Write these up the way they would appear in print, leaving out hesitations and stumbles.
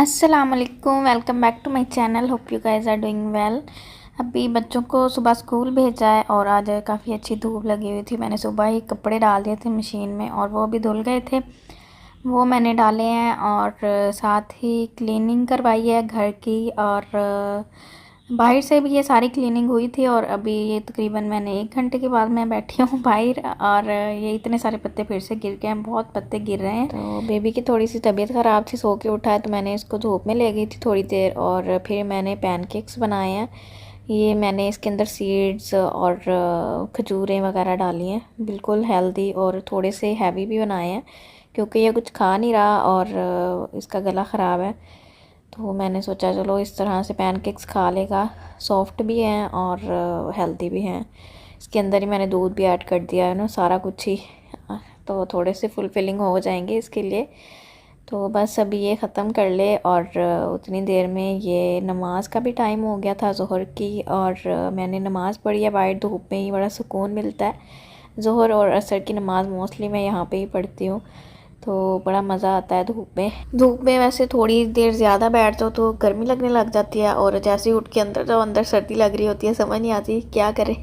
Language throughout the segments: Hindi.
अस्सलामुअलैकुम, welcome back to my channel. Hope you guys are doing well. अभी बच्चों को सुबह स्कूल भेजा है और आज काफ़ी अच्छी धूप लगी हुई थी। मैंने सुबह ही कपड़े डाल दिए थे मशीन में और वो भी धुल गए थे, वो मैंने डाले हैं। और साथ ही क्लीनिंग करवाई है घर की, और बाहर से भी ये सारी क्लीनिंग हुई थी। और अभी ये तकरीबन मैंने 1 घंटे के बाद मैं बैठी हूँ बाहर, और ये इतने सारे पत्ते फिर से गिर गए हैं, बहुत पत्ते गिर रहे हैं। तो बेबी की थोड़ी सी तबीयत ख़राब थी, सो के उठा है, तो मैंने इसको धूप में ले गई थी थोड़ी देर। और फिर मैंने पैनकेक्स बनाए हैं। ये मैंने इसके अंदर सीड्स और खजूरें वगैरह डाली हैं, बिल्कुल हेल्दी और थोड़े से हैवी भी बनाए हैं क्योंकि ये कुछ खा नहीं रहा और इसका गला ख़राब है। तो मैंने सोचा चलो इस तरह से पैनकेक्स खा लेगा, सॉफ्ट भी हैं और हेल्दी भी हैं। इसके अंदर ही मैंने दूध भी ऐड कर दिया है ना, सारा कुछ ही, तो थोड़े से फुलफिलिंग हो जाएंगे इसके लिए। तो बस अभी ये ख़त्म कर ले और उतनी देर में ये नमाज का भी टाइम हो गया था ज़ोहर की, और मैंने नमाज़ पढ़ी है। बाहर धूप में ही बड़ा सुकून मिलता है। ज़ोहर और असर की नमाज़ मोस्टली मैं यहाँ पे ही पढ़ती हूँ, तो बड़ा मज़ा आता है धूप में। धूप में वैसे थोड़ी देर ज़्यादा बैठ जाओ तो गर्मी लगने लग जाती है, और जैसे ही उठ के अंदर जाओ अंदर सर्दी लग रही होती है, समझ नहीं आती क्या करें।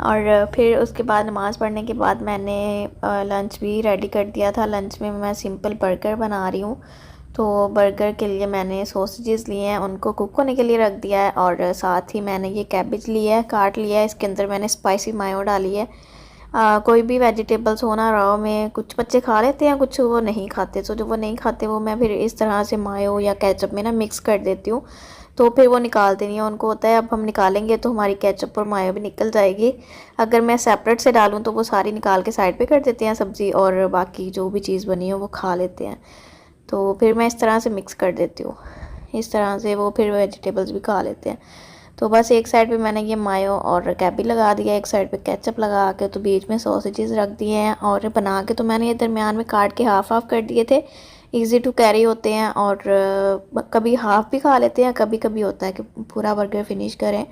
और फिर उसके बाद नमाज़ पढ़ने के बाद मैंने लंच भी रेडी कर दिया था। लंच में मैं सिंपल बर्गर बना रही हूँ, तो बर्गर के लिए मैंने सॉसेजेस लिए हैं, उनको कुक होने के लिए रख दिया है। और साथ ही मैंने ये कैबेज लिया है, काट लिया है, इसके अंदर मैंने स्पाइसी मायो डाली है। कोई भी वेजिटेबल्स हो ना रॉ में, कुछ बच्चे खा लेते हैं, कुछ वो नहीं खाते, तो जो वो नहीं खाते वो मैं फिर इस तरह से मायो या केचप में ना मिक्स कर देती हूँ, तो फिर वो निकालते नहीं है। उनको होता है अब हम निकालेंगे तो हमारी केचप और मायो भी निकल जाएगी। अगर मैं सेपरेट से डालूँ तो वो सारी निकाल के साइड पे कर देते हैं सब्ज़ी, और बाकी जो भी चीज़ बनी हो वो खा लेते हैं। तो फिर मैं इस तरह से मिक्स कर देती हूँ, इस तरह से वो फिर वेजिटेबल्स भी खा लेते हैं। तो बस एक साइड पे मैंने ये मायो और कैबी लगा दिया, एक साइड पे केचप लगा के, तो बीच में सॉसेजेस रख दिए हैं। और बना के तो मैंने ये दरमियान में काट के हाफ़ हाफ़ कर दिए थे, इजी टू कैरी होते हैं। और कभी हाफ़ भी खा लेते हैं, कभी कभी होता है कि पूरा बर्गर फिनिश करें,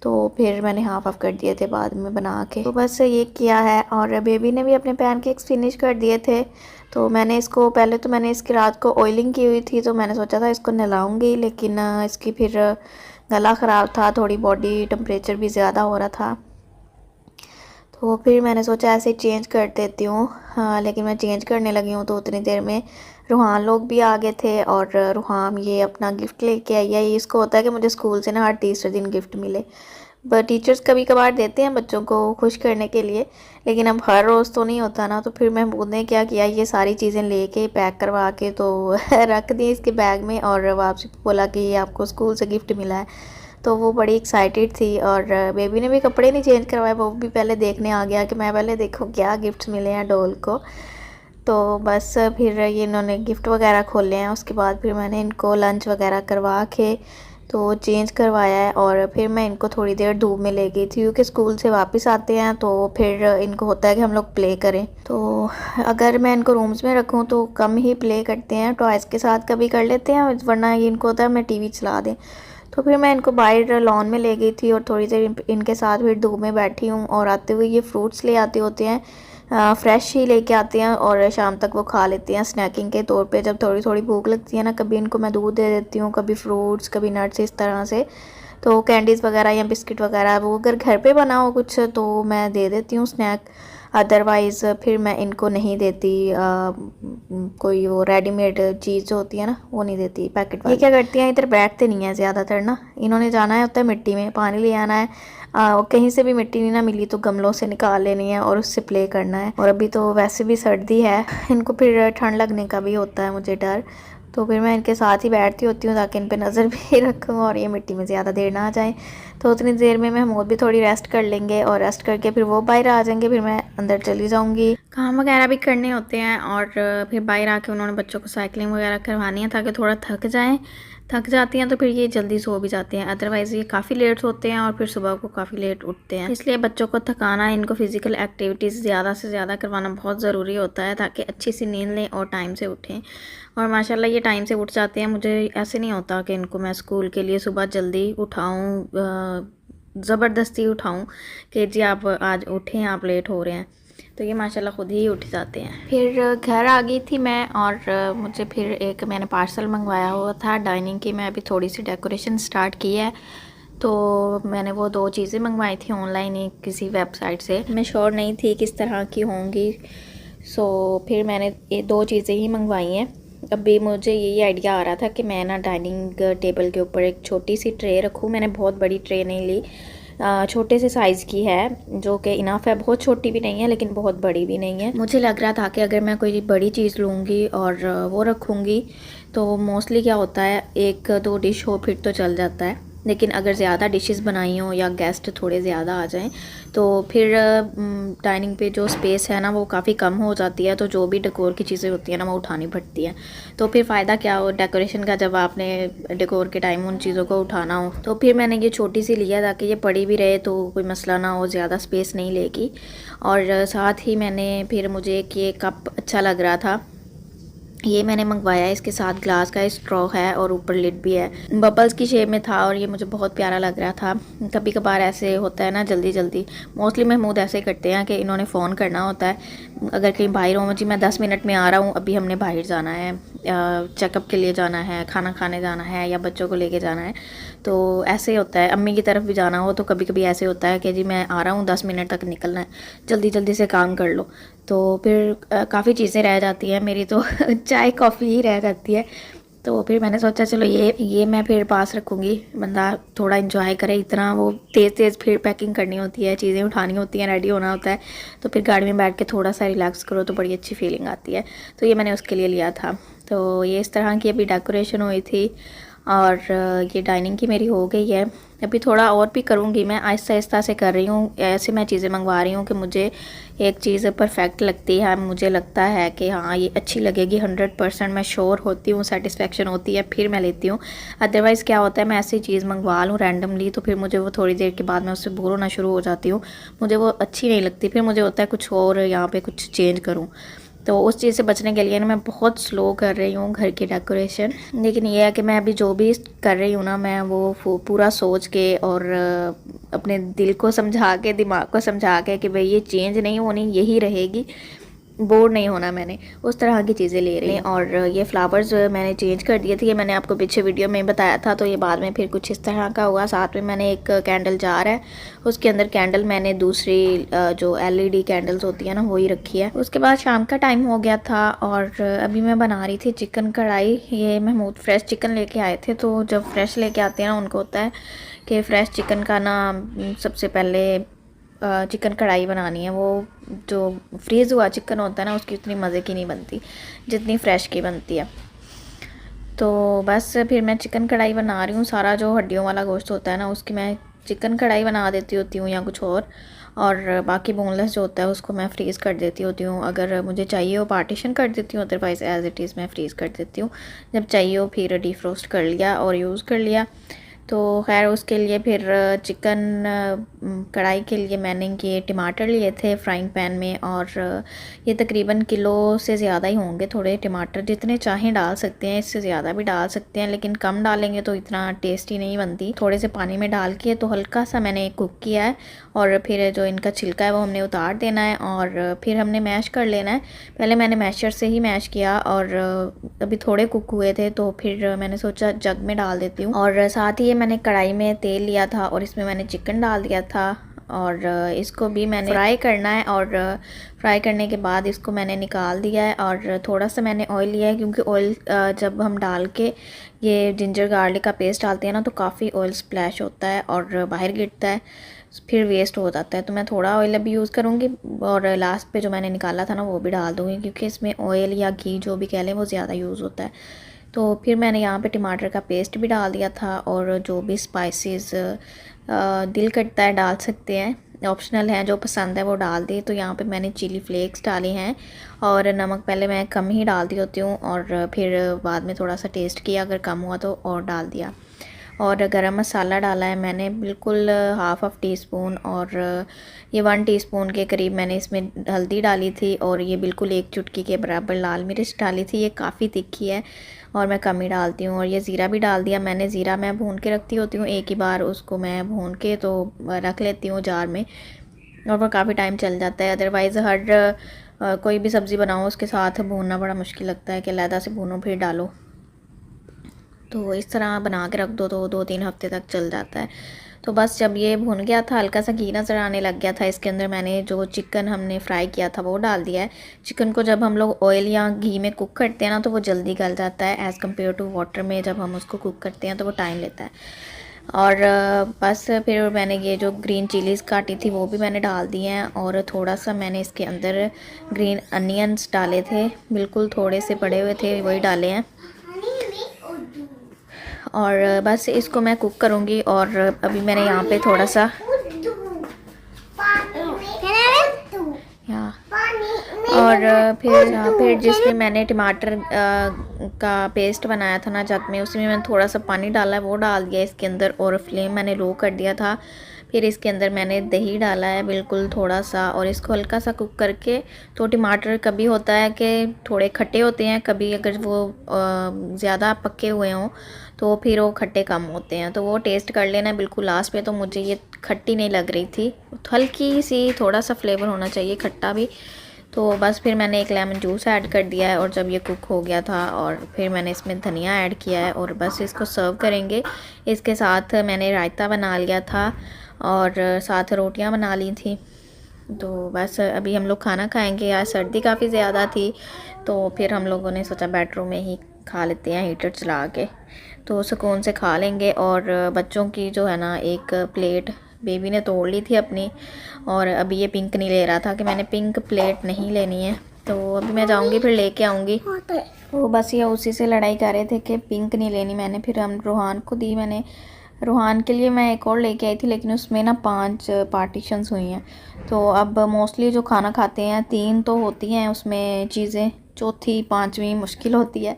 तो फिर मैंने हाफ़ हाफ़ कर दिए थे बाद में बना के। तो बस ये किया है। और बेबी ने भी अपने पैनकेक्स फिनिश कर दिए थे। तो मैंने इसको पहले तो मैंने इसकी रात को ऑयलिंग की हुई थी, तो मैंने सोचा था इसको नहलाऊंगी, लेकिन इसकी फिर गला ख़राब था, थोड़ी बॉडी टेम्परेचर भी ज़्यादा हो रहा था, तो फिर मैंने सोचा ऐसे चेंज कर देती हूँ। हाँ, लेकिन मैं चेंज करने लगी हूँ तो उतनी देर में रूहान लोग भी आ गए थे। और रूहान ये अपना गिफ्ट लेके आई है। ये इसको होता है कि मुझे स्कूल से ना हर तीसरे दिन गिफ्ट मिले, बट टीचर्स कभी कभार देते हैं बच्चों को खुश करने के लिए, लेकिन अब हर रोज़ तो नहीं होता ना। तो फिर महमूद ने क्या किया, ये सारी चीज़ें लेके पैक करवा के तो रख दी इसके बैग में, और वापसी बोला कि ये आपको स्कूल से गिफ्ट मिला है। तो वो बड़ी एक्साइटेड थी। और बेबी ने भी कपड़े नहीं चेंज करवाए, वो भी पहले देखने आ गया कि मैं पहले देखूँ क्या गिफ्ट्स मिले हैं डॉल को। तो बस फिर ये इन्होंने गिफ्ट वगैरह खोले हैं, उसके बाद फिर मैंने इनको लंच वगैरह करवा के तो चेंज करवाया है। और फिर मैं इनको थोड़ी देर धूप में ले गई थी क्योंकि स्कूल से वापस आते हैं तो फिर इनको होता है कि हम लोग प्ले करें। तो अगर मैं इनको रूम्स में रखूं तो कम ही प्ले करते हैं, टॉयज़ के साथ कभी कर लेते हैं, वरना ये इनको होता है मैं टीवी चला दें। तो फिर मैं इनको बाहर लॉन में ले गई थी और थोड़ी देर इनके साथ फिर धूप में बैठी हूँ। और आते हुए ये फ्रूट्स ले आते होते हैं, फ्रेश ही लेके आते हैं, और शाम तक वो खा लेते हैं स्नैकिंग के तौर पे। जब थोड़ी थोड़ी भूख लगती है ना, कभी इनको मैं दूध दे देती हूँ, कभी फ्रूट्स, कभी नट्स, इस तरह से। तो कैंडीज़ वगैरह या बिस्किट वगैरह वो अगर घर पे बना हो कुछ तो मैं दे देती हूँ स्नैक, अदरवाइज़ फिर मैं इनको नहीं देती। कोई वो रेडीमेड चीज़ जो होती है ना वो नहीं देती, पैकेट वाली। ये क्या करती हैं, इधर बैठते नहीं हैं ज़्यादातर ना, इन्होंने जाना है होता है मिट्टी में, पानी ले आना है, कहीं से भी मिट्टी नहीं ना मिली तो गमलों से निकाल लेनी है और उससे प्ले करना है। और अभी तो वैसे भी सर्दी है, इनको फिर ठंड लगने का भी होता है मुझे डर, तो फिर मैं इनके साथ ही बैठती होती हूँ ताकि इन पे नज़र भी रखूँ और ये मिट्टी में ज़्यादा देर ना आ जाए। तो उतनी देर में महमूद भी थोड़ी रेस्ट कर लेंगे, और रेस्ट करके फिर वो बाहर आ जाएंगे, फिर मैं अंदर चली जाऊँगी। काम वगैरह भी करने होते हैं, और फिर बाहर आके उन्होंने बच्चों को साइकिलिंग वगैरह करवानी है ताकि थोड़ा थक जाती हैं, तो फिर ये जल्दी सो भी जाते हैं। अदरवाइज़ ये काफ़ी लेट सोते हैं और फिर सुबह को काफ़ी लेट उठते हैं। इसलिए बच्चों को थकाना, इनको फिज़िकल एक्टिविटीज़ ज़्यादा से ज़्यादा करवाना बहुत ज़रूरी होता है ताकि अच्छी सी नींद लें और टाइम से उठें। और माशाल्लाह ये टाइम से उठ जाते हैं। मुझे ऐसे नहीं होता कि इनको मैं स्कूल के लिए सुबह जल्दी उठाऊँ, ज़बरदस्ती उठाऊँ कि जी आप आज उठें, आप लेट हो रहे हैं। तो ये माशाल्लाह ख़ुद ही उठ जाते हैं। फिर घर आ गई थी मैं और मुझे फिर एक मैंने पार्सल मंगवाया हुआ था डाइनिंग की। मैं अभी थोड़ी सी डेकोरेशन स्टार्ट की है, तो मैंने वो 2 चीज़ें मंगवाई थी ऑनलाइन ही किसी वेबसाइट से। मैं श्योर नहीं थी किस तरह की होंगी, सो फिर मैंने ये 2 चीज़ें ही मंगवाई हैं। अभी मुझे यही आइडिया आ रहा था कि मैं ना डाइनिंग टेबल के ऊपर एक छोटी सी ट्रे रखूँ। मैंने बहुत बड़ी ट्रे नहीं ली, छोटे से साइज़ की है जो कि इनफ है। बहुत छोटी भी नहीं है लेकिन बहुत बड़ी भी नहीं है। मुझे लग रहा था कि अगर मैं कोई बड़ी चीज़ लूँगी और वो रखूँगी तो मोस्टली क्या होता है, 1-2 डिश हो फिर तो चल जाता है, लेकिन अगर ज़्यादा डिशेस बनाई हों या गेस्ट थोड़े ज़्यादा आ जाएं तो फिर डाइनिंग पे जो स्पेस है ना वो काफ़ी कम हो जाती है। तो जो भी डेकोर की चीज़ें होती हैं ना वो उठानी पड़ती हैं। तो फिर फ़ायदा क्या हो डेकोरेशन का जब आपने डेकोर के टाइम उन चीज़ों को उठाना हो। तो फिर मैंने ये छोटी सी लिया ताकि ये पड़ी भी रहे तो कोई मसला ना हो, ज़्यादा स्पेस नहीं लेगी। और साथ ही मैंने फिर मुझे एक ये कप अच्छा लग रहा था, ये मैंने मंगवाया है। इसके साथ ग्लास का स्ट्रॉ है और ऊपर लिड भी है, बबल्स की शेप में था और ये मुझे बहुत प्यारा लग रहा था। कभी कभार ऐसे होता है ना जल्दी जल्दी, मोस्टली महमूद ऐसे करते हैं कि इन्होंने फ़ोन करना होता है अगर कहीं बाहर हो, जी मैं 10 मिनट में आ रहा हूँ, अभी हमने बाहर जाना है, चेकअप के लिए जाना है, खाना खाने जाना है या बच्चों को लेके जाना है। तो ऐसे होता है, अम्मी की तरफ भी जाना हो तो कभी कभी ऐसे होता है कि जी मैं आ रहा हूँ, 10 मिनट तक निकलना है, जल्दी जल्दी से काम कर लो। तो फिर काफ़ी चीज़ें रह जाती हैं मेरी तो चाय कॉफ़ी ही रह जाती है। तो फिर मैंने सोचा चलो ये मैं फिर पास रखूँगी, बंदा थोड़ा इंजॉय करे। इतना वो तेज़ तेज़ फिर पैकिंग करनी होती है, चीज़ें उठानी होती हैं, रेडी होना होता है, तो फिर गाड़ी में बैठ के थोड़ा सा रिलैक्स करो तो बड़ी अच्छी फीलिंग आती है। तो ये मैंने उसके लिए लिया था। तो ये इस तरह की अभी डेकोरेशन हुई थी और ये डाइनिंग की मेरी हो गई है। अभी थोड़ा और भी करूँगी मैं, आहिस्ता आहिस्ता से कर रही हूँ। ऐसे मैं चीज़ें मंगवा रही हूँ कि मुझे एक चीज़ परफेक्ट लगती है, मुझे लगता है कि हाँ ये अच्छी लगेगी, 100% मैं श्योर होती हूँ, सेटिस्फेक्शन होती है, फिर मैं लेती हूँ। अदरवाइज़ क्या होता है, मैं ऐसी चीज़ मंगवा लूँ रैंडमली तो फिर मुझे वो थोड़ी देर के बाद मैं उससे बोर होना शुरू हो जाती हूँ, मुझे वो अच्छी नहीं लगती। फिर मुझे होता है कुछ और यहाँ पर कुछ चेंज करूँ। तो उस चीज़ से बचने के लिए ना मैं बहुत स्लो कर रही हूँ घर की डेकोरेशन। लेकिन ये है कि मैं अभी जो भी कर रही हूँ ना मैं वो पूरा सोच के और अपने दिल को समझा के, दिमाग को समझा के कि भाई ये चेंज नहीं होनी, यही रहेगी, बोर नहीं होना, मैंने उस तरह की चीज़ें ले रही हैं। और ये फ्लावर्स मैंने चेंज कर दिए थे, ये मैंने आपको पीछे वीडियो में बताया था। तो ये बाद में फिर कुछ इस तरह का हुआ। साथ में मैंने एक कैंडल जार है, उसके अंदर कैंडल मैंने दूसरी जो LED कैंडल्स होती है ना वही रखी है। उसके बाद शाम का टाइम हो गया था और अभी मैं बना रही थी चिकन कढ़ाई। ये महमूद फ्रेश चिकन लेके आए थे, तो जब फ्रेश लेके आते हैं ना उनको होता है कि फ़्रेश चिकन का ना सबसे पहले चिकन कढ़ाई बनानी है। वो जो फ्रीज़ हुआ चिकन होता है ना उसकी उतनी मज़े की नहीं बनती जितनी फ़्रेश की बनती है। तो बस फिर मैं चिकन कढ़ाई बना रही हूँ। सारा जो हड्डियों वाला गोश्त होता है ना उसकी मैं चिकन कढ़ाई बना देती होती हूँ या कुछ और बाकी बोनलेस जो होता है उसको मैं फ्रीज़ कर देती होती हूँ। अगर मुझे चाहिए हो पार्टीशन कर देती हूँ, अदरवाइज़ एज़ इट इज़ मैं फ्रीज़ कर देती हूँ। जब चाहिए हो फिर डीफ्रोस्ट कर लिया और यूज़ कर लिया। तो खैर उसके लिए फिर चिकन कढ़ाई के लिए मैंने ये टमाटर लिए थे फ्राइंग पैन में, और ये तकरीबन किलो से ज़्यादा ही होंगे। थोड़े टमाटर जितने चाहें डाल सकते हैं, इससे ज़्यादा भी डाल सकते हैं, लेकिन कम डालेंगे तो इतना टेस्टी नहीं बनती। थोड़े से पानी में डाल के तो हल्का सा मैंने कुक किया है और फिर जो इनका छिलका है वो हमने उतार देना है और फिर हमने मैश कर लेना है। पहले मैंने मैशर से ही मैश किया और अभी थोड़े कुक हुए थे तो फिर मैंने सोचा जग में डाल देती हूँ। और साथ ही मैंने कढ़ाई में तेल लिया था और इसमें मैंने चिकन डाल दिया था और इसको भी मैंने फ्राई करना है। और फ्राई करने के बाद इसको मैंने निकाल दिया है और थोड़ा सा मैंने ऑयल लिया है, क्योंकि ऑयल जब हम डाल के ये जिंजर गार्लिक का पेस्ट डालते हैं ना तो काफ़ी ऑयल स्प्लैश होता है और बाहर गिरता है, फिर वेस्ट हो जाता है। तो मैं थोड़ा ऑयल अभी यूज़ करूँगी और लास्ट पे जो मैंने निकाला था ना वो भी डाल दूँगी, क्योंकि इसमें ऑयल या घी जो भी कह लें वो ज़्यादा यूज़ होता है। तो फिर मैंने यहाँ पे टमाटर का पेस्ट भी डाल दिया था और जो भी स्पाइसेस दिल करता है डाल सकते हैं, ऑप्शनल है, जो पसंद है वो डाल दी। तो यहाँ पे मैंने चिली फ्लेक्स डाले हैं और नमक पहले मैं कम ही डालती होती हूँ और फिर बाद में थोड़ा सा टेस्ट किया, अगर कम हुआ तो और डाल दिया। और गरम मसाला डाला है मैंने बिल्कुल हाफ टी स्पून, और ये 1 टीस्पून के करीब मैंने इसमें हल्दी डाली थी और ये बिल्कुल 1 चुटकी के बराबर लाल मिर्च डाली थी। ये काफ़ी तीखी है और मैं कम ही डालती हूँ। और ये ज़ीरा भी डाल दिया मैंने। ज़ीरा मैं भून के रखती होती हूँ, एक ही बार उसको मैं भून के तो रख लेती हूँ जार में, और वो काफ़ी टाइम चल जाता है। अदरवाइज़ हर कोई भी सब्ज़ी बनाओ उसके साथ भूनना बड़ा मुश्किल लगता है कि अलहदा से भूनो फिर डालो। तो इस तरह बना के रख दो तो 2-3 हफ्ते तक चल जाता है। तो बस जब ये भुन गया था, हल्का सा घी नज़र आने लग गया था, इसके अंदर मैंने जो चिकन हमने फ्राई किया था वो डाल दिया है। चिकन को जब हम लोग ऑयल या घी में कुक करते हैं ना तो वो जल्दी गल जाता है, एज़ कम्पेयर टू वाटर में जब हम उसको कुक करते हैं तो वो टाइम लेता है। और बस फिर मैंने ये जो ग्रीन चिलीज़ काटी थी वो भी मैंने डाल दी हैं, और थोड़ा सा मैंने इसके अंदर ग्रीन अनियंस डाले थे, बिल्कुल थोड़े से पड़े हुए थे वही डाले हैं। और बस इसको मैं कुक करूँगी। और अभी मैंने यहाँ पे थोड़ा सा और फिर जिसमें मैंने टमाटर का पेस्ट बनाया था ना जग में, उसी में मैंने थोड़ा सा पानी डाला है, वो डाल दिया इसके अंदर और फ्लेम मैंने लो कर दिया था। फिर इसके अंदर मैंने दही डाला है बिल्कुल थोड़ा सा, और इसको हल्का सा कुक करके। तो टमाटर कभी होता है कि थोड़े खट्टे होते हैं, कभी अगर वो ज़्यादा पके हुए हों तो फिर वो खट्टे कम होते हैं, तो वो टेस्ट कर लेना बिल्कुल लास्ट पे। तो मुझे ये खट्टी नहीं लग रही थी, हल्की सी थोड़ा सा फ्लेवर होना चाहिए खट्टा भी। तो बस फिर मैंने एक लेमन जूस ऐड कर दिया है, और जब ये कुक हो गया था और फिर मैंने इसमें धनिया ऐड किया है, और बस इसको सर्व करेंगे। इसके साथ मैंने रायता बना लिया था और साथ रोटियां बना ली थी। तो बस अभी हम लोग खाना खाएंगे। आज सर्दी काफ़ी ज़्यादा थी तो फिर हम लोगों ने सोचा बेडरूम में ही खा लेते हैं हीटर चला के, तो सुकून से खा लेंगे। और बच्चों की जो है ना एक प्लेट बेबी ने तोड़ ली थी अपनी, और अभी ये पिंक नहीं ले रहा था कि मैंने पिंक प्लेट नहीं लेनी है, तो अभी मैं जाऊंगी फिर लेके आऊँगी। वो बस ये उसी से लड़ाई कर रहे थे कि पिंक नहीं लेनी मैंने, फिर हम रूहान को दी। मैंने रूहान के लिए मैं एक और लेके आई थी, लेकिन उसमें ना 5 पार्टीशंस हुई हैं। तो अब मोस्टली जो खाना खाते हैं 3 तो होती हैं उसमें चीज़ें, चौथी 5वीं मुश्किल होती है।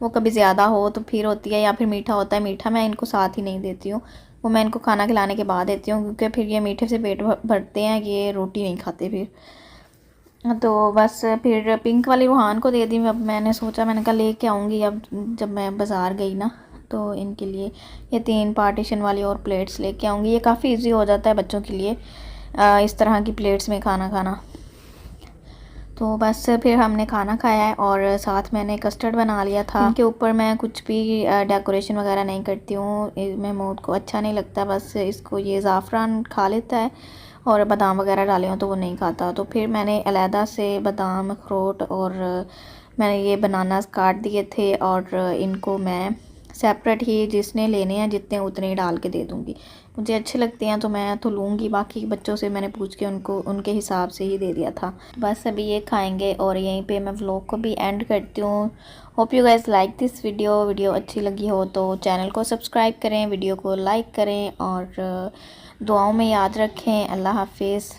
वो कभी ज़्यादा हो तो फिर होती है, या फिर मीठा होता है। मीठा मैं इनको साथ ही नहीं देती हूँ, वो मैं इनको खाना खिलाने के बाद देती हूँ, क्योंकि फिर ये मीठे से पेट भरते हैं, ये रोटी नहीं खाते फिर। तो बस फिर पिंक वाली रूहान को दे दी। अब मैंने सोचा, मैंने कहा लेके आऊँगी अब जब मैं बाज़ार गई ना, तो इनके लिए ये 3 पार्टीशन वाली और प्लेट्स लेके आऊँगी। ये काफ़ी इजी हो जाता है बच्चों के लिए इस तरह की प्लेट्स में खाना खाना। तो बस फिर हमने खाना खाया है, और साथ मैंने कस्टर्ड बना लिया था। इनके ऊपर मैं कुछ भी डेकोरेशन वगैरह नहीं करती हूँ, महमूद को अच्छा नहीं लगता, बस इसको ये ज़ाफ़रान खा लेता है, और बादाम वगैरह डाले हों तो वो नहीं खाता। तो फिर मैंने अलहदा से बादाम, अखरोट और मैंने ये बनानास काट दिए थे, और इनको मैं सेपरेट ही जिसने लेने हैं जितने उतने ही डाल के दे दूँगी। मुझे अच्छे लगते हैं तो मैं तो लूँगी, बाकी बच्चों से मैंने पूछ के उनको उनके हिसाब से ही दे दिया था। बस अभी ये खाएंगे और यहीं पे मैं व्लॉग को भी एंड करती हूँ। Hope you guys like this video अच्छी लगी हो तो चैनल को सब्सक्राइब करें, वीडियो को लाइक करें, और दुआओं में याद रखें। अल्लाह हाफिज़।